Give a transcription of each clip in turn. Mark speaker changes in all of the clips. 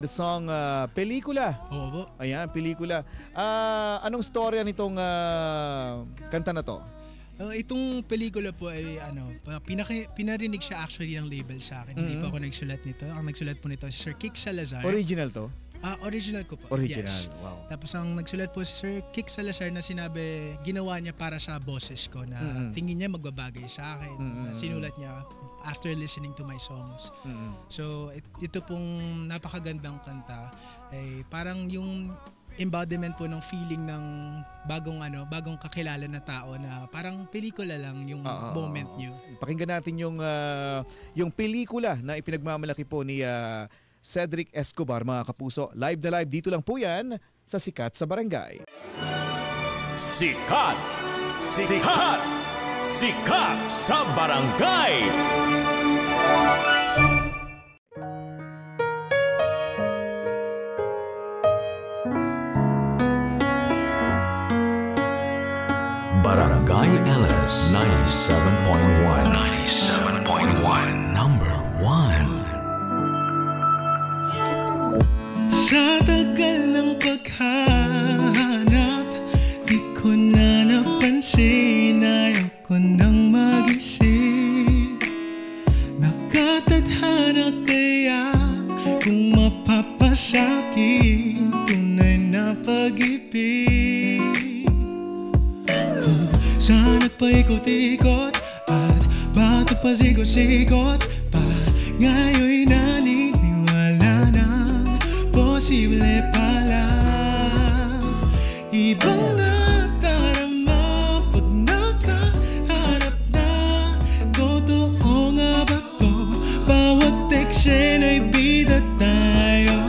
Speaker 1: the song Pelikula.
Speaker 2: Oo po.
Speaker 1: Ayan, Pelikula. Anong storya nitong kanta na to?
Speaker 2: Itong pelikula po ay pinarinig siya actually ng label sa akin. Hindi pa ako nagsulat nito. Ang nagsulat po nito si Sir Kick Salazar.
Speaker 1: Original to?
Speaker 2: Original ko po.
Speaker 1: Original,
Speaker 2: yes.
Speaker 1: wow.
Speaker 2: Tapos ang nagsulat po si Sir Kick Salazar na sinabi, ginawa niya para sa boses ko na tingin niya magbabagay sa akin. Sinulat niya after listening to my songs. So ito pong napakagandang kanta ay parang yung embodiment po ng feeling ng bagong kakilala na tao na parang pelikula lang yung moment niyo.
Speaker 1: Pakinggan natin yung pelikula na ipinagmamalaki po ni Cedric Escobar, mga kapuso. Live na live dito lang po yan sa Sikat sa Barangay.
Speaker 3: Sikat! Sikat! Sikat sa Barangay! Barangay LS 97.1 97.1 number 1.
Speaker 2: Sa tagal ng paghahanap, di ko na napansin, ayaw ko nang mag-isip. Nakatadhana kaya kung mapapasakit, tunay na pag-ibig. Kung saan nagpaikot-ikot at ba't pasikot-sikot pa, ngayon'y naniniwala na posible pala. Ibang nadarama pag nakaharap na, totoo nga ba to? Bawat eksena'y bida tayo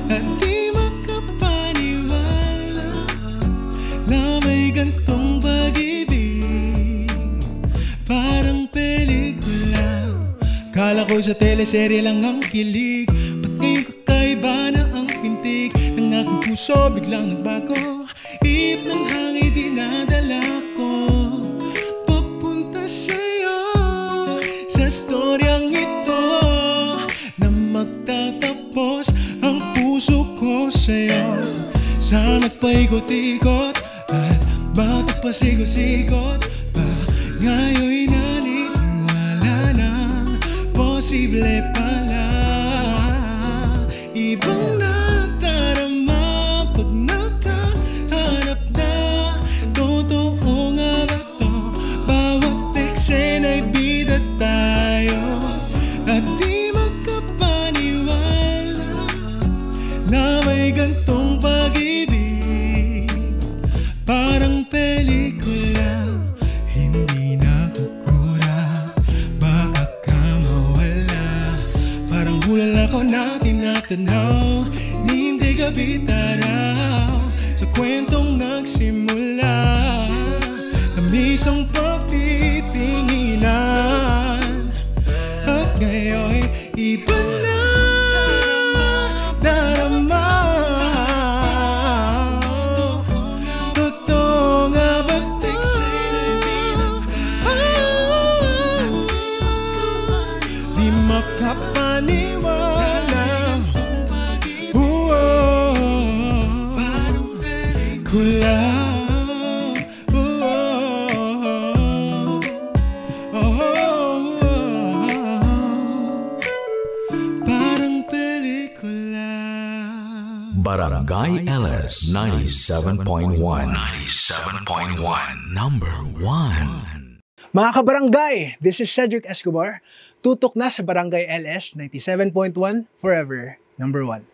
Speaker 2: at di makapaniwala na may gantong pag-ibig, parang pelikula. Kala ko sa teleserye lang ang kilig, ba't ngayon kakaiba na ang pintig ng aking puso, biglang nagbago. Ihip ng hangin dinadala ko papunta sa'yo, sa storyang ito na magtatapos ang puso ko sa'yo. Saan nagpaikot-ikot at ba't pasikot-sikot pa, ngayon'y naniniwala na posible pala. Ibang nadarama pag nakaharap na, totoo nga ba to? Bawat eksena'y bida tayo at di makapaniwala na may gantong pag-ibig, parang pelikula. Hindi na kukura, baka ka mawala, parang hula ako na tinatanaw, hindi ka bitaraw sa kwentong nagsimula. Tamis ang pagtitinginan at ngayon'y iba na darama. Totoo nga ba to? Di makapaniwala, kula. Parang pelikula.
Speaker 3: Barangay LS 97.1 97.1 number 1.
Speaker 2: Mga kabarangay, this is Cedric Escobar. Tutok na sa Barangay LS 97.1 Forever, number 1.